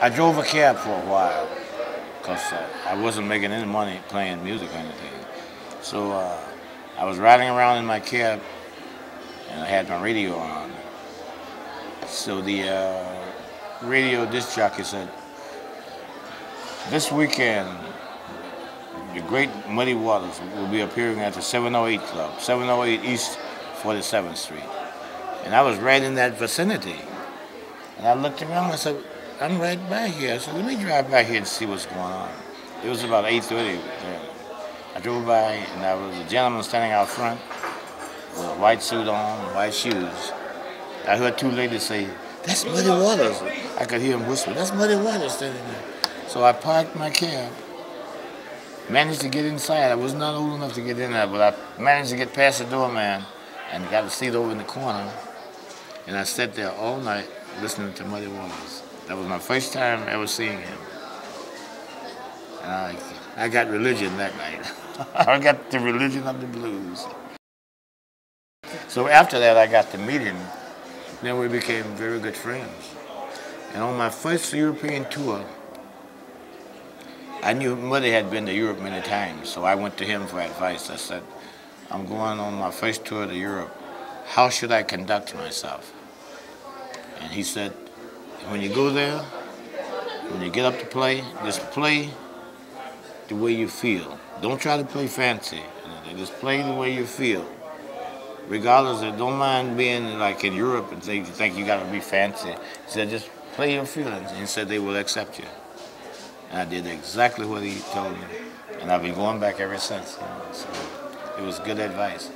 I drove a cab for a while because I wasn't making any money playing music or anything. So I was riding around in my cab and I had my radio on. So the radio disc jockey said, this weekend, the great Muddy Waters will be appearing at the 708 Club, 708 East 47th Street. And I was right in that vicinity. And I looked around and I said, I'm right by here. I said, let me drive by here and see what's going on. It was about 8:30. I drove by and there was a gentleman standing out front with a white suit on, white shoes. I heard two ladies say, that's Muddy Waters. I could hear them whisper, that's Muddy Waters standing there. So I parked my cab, managed to get inside. I was not old enough to get in there, but I managed to get past the doorman and got a seat over in the corner. And I sat there all night listening to Muddy Waters. That was my first time ever seeing him. And I got religion that night. I got the religion of the blues. So after that, I got to meet him. Then we became very good friends. And on my first European tour, I knew Muddy had been to Europe many times, so I went to him for advice. I said, I'm going on my first tour to Europe. How should I conduct myself? And he said, when you go there, when you get up to play, just play the way you feel. Don't try to play fancy. Just play the way you feel. Regardless of, don't mind being like in Europe and think you got to be fancy. He said, just play your feelings. And he said they will accept you. And I did exactly what he told me. And I've been going back ever since. You know, so it was good advice.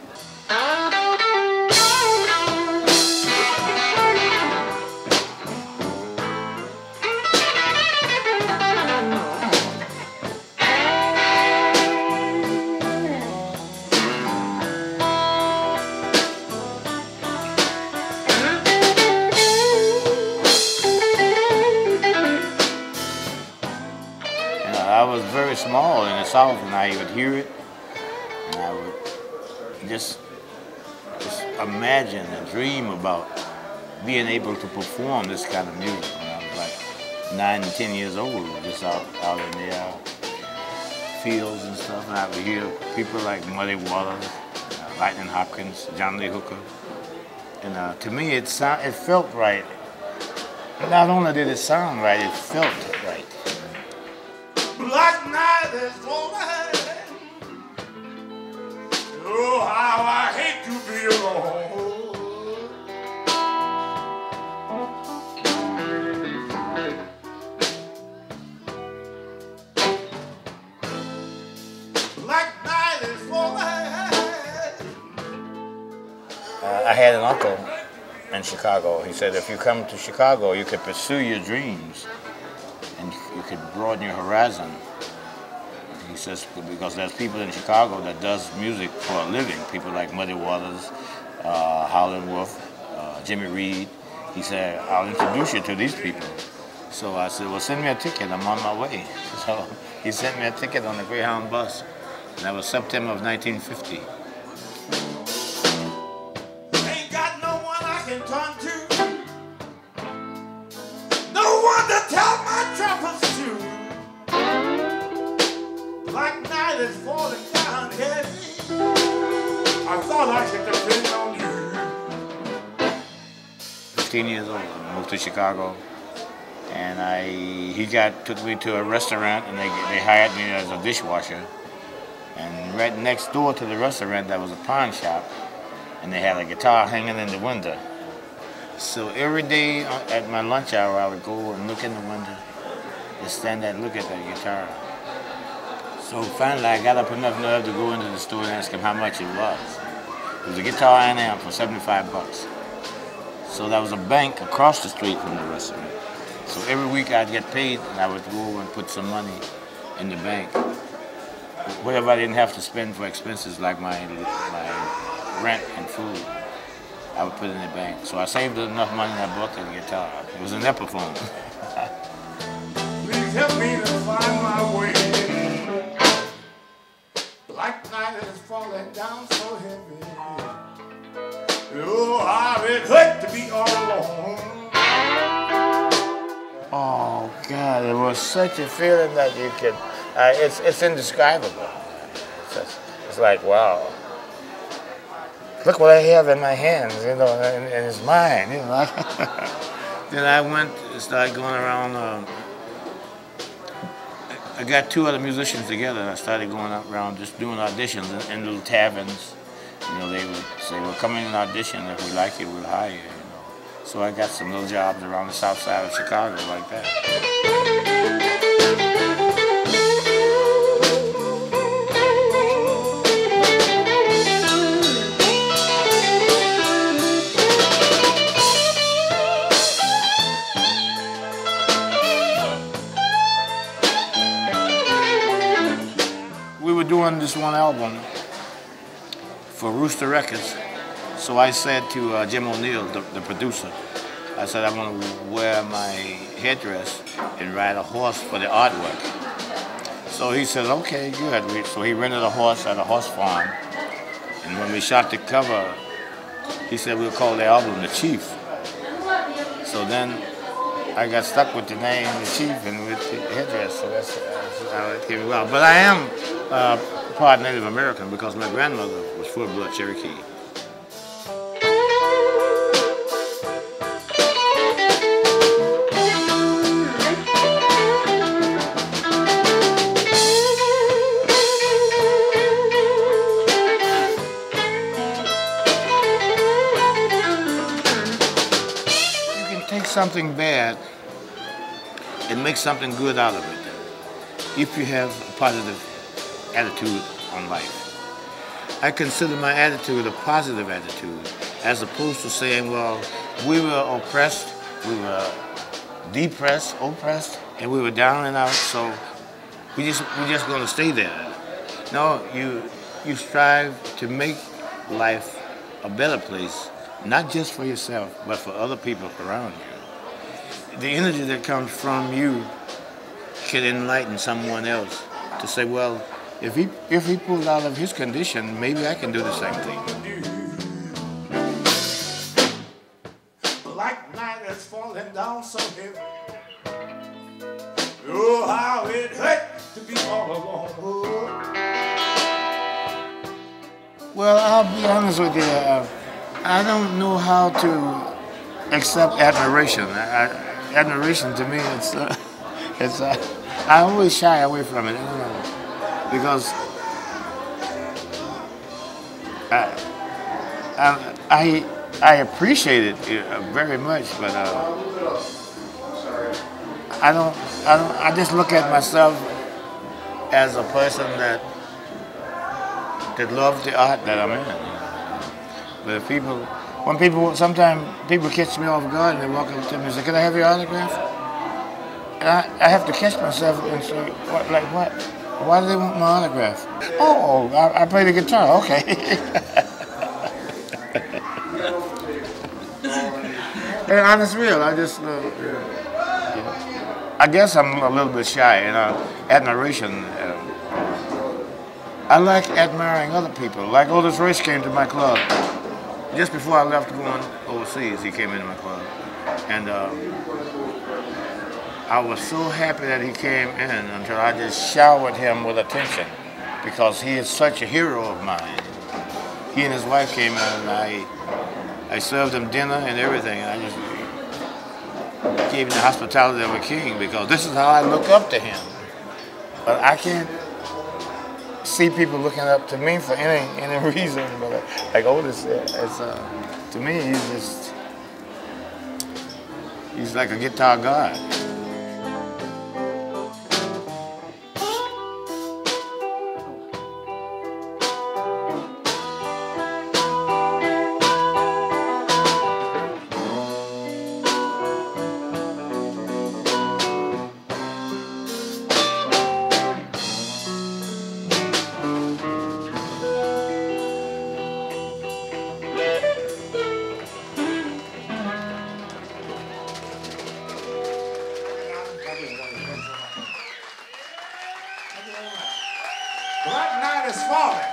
I was very small in the South, and I would hear it, and I would just imagine and dream about being able to perform this kind of music when I was like 9 and 10 years old, just out in the fields and stuff, and I would hear people like Muddy Waters, Lightning Hopkins, John Lee Hooker, and to me it felt right. Not only did it sound right, it felt right. Black night is falling. Oh, how I hate to be alone. Black night is falling. I had an uncle in Chicago. He said, if you come to Chicago, you could pursue your dreams and you could broaden your horizon. He says, because there's people in Chicago that does music for a living, people like Muddy Waters, Howlin' Wolf, Jimmy Reed. He said, I'll introduce you to these people. So I said, well, send me a ticket, I'm on my way. So he sent me a ticket on the Greyhound bus, and that was September of 1950. Ain't got no one I can turn to. No one to tell my troubles to. Black night is falling down heavy. I thought I could depend on you. 15 years old, I moved to Chicago, and he took me to a restaurant, and they hired me as a dishwasher. And right next door to the restaurant, there was a pawn shop, and they had a guitar hanging in the window. So every day at my lunch hour, I would go and look in the window, just stand there and look at that guitar. So finally, I got up enough nerve to go into the store and ask him how much it was. It was a guitar and amp for 75 bucks. So there was a bank across the street from the restaurant. So every week I'd get paid, and I would go and put some money in the bank. Whatever I didn't have to spend for expenses like my rent and food, I would put in the bank. So I saved enough money and I bought the guitar. It was an Epiphone. Please help me to find my way. Black night is falling down so heavy. Oh, how it hurt to be all alone. Oh God, it was such a feeling that you could. It's indescribable. It's like wow. Look what I have in my hands, you know, and it's mine, you know. Then I went and started going around. I got two other musicians together, and I started going around just doing auditions in little taverns. You know, they would say, "Well, come in and audition. If we like you, we'll hire you." You know. So I got some little jobs around the south side of Chicago like that. We were doing this one album for Rooster Records. So I said to Jim O'Neill, the producer, I said, I want to wear my headdress and ride a horse for the artwork. So he said, okay, good. So he rented a horse at a horse farm. And when we shot the cover, he said we'll call the album The Chief. So then I got stuck with the name The Chief and with the headdress. So that's how it came about. But I am part Native American because my grandmother was full-blood Cherokee. Take something bad and make something good out of it if you have a positive attitude on life. I consider my attitude a positive attitude as opposed to saying, well, we were oppressed, we were depressed, oppressed, and we were down and out, so we're just going to stay there. No, you strive to make life a better place, not just for yourself, but for other people around you. The energy that comes from you can enlighten someone else to say, well, if he pulled out of his condition, maybe I can do the same thing. Like night that's falling down so heavy. Oh, how it hurt to be all alone. Well, I'll be honest with you. I don't know how to accept admiration. Admiration to me, I always shy away from it, because I appreciate it very much, but I just look at myself as a person that loves the art that I'm in. But if sometimes people catch me off guard and they walk up to me and say, "Can I have your autograph?" And I have to catch myself and say, what? Why do they want my autograph? Oh, I play the guitar, okay. And honest real, I just, I guess I'm a little bit shy, admiration. I like admiring other people. Like Otis Royce came to my club. Just before I left going overseas, he came into my club. And I was so happy that he came in until I just showered him with attention because he is such a hero of mine. He and his wife came in and I served him dinner and everything. And I just gave him the hospitality of a king because this is how I look up to him. But I can't see people looking up to me for any reason. But like Otis said, to me, he's like a guitar god. Black night is falling.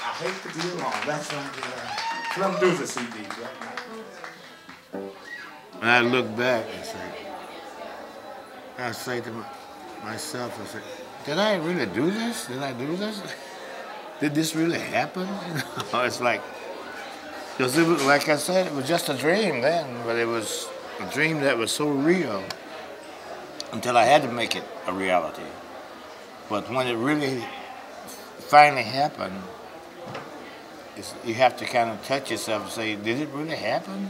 I hate to be alone. That's from the CD, Black Night. when I look back, I say to myself, I say, did I really do this? Did I do this? Did this really happen? It's like, because it was, like I said, it was just a dream then, but it was a dream that was so real until I had to make it a reality. But when it really finally happened, you have to kind of touch yourself and say, did it really happen?